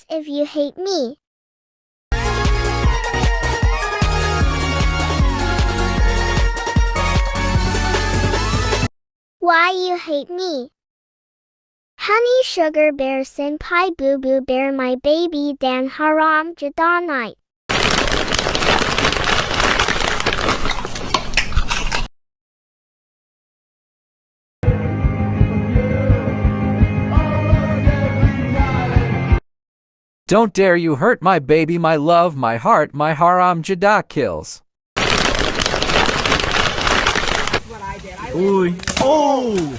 If you hate me. Why you hate me? Honey sugar bear senpai boo boo bear my baby dan haram jada night. Don't dare you hurt my baby, my love, my heart, my haram jada kills. Uy. Oh!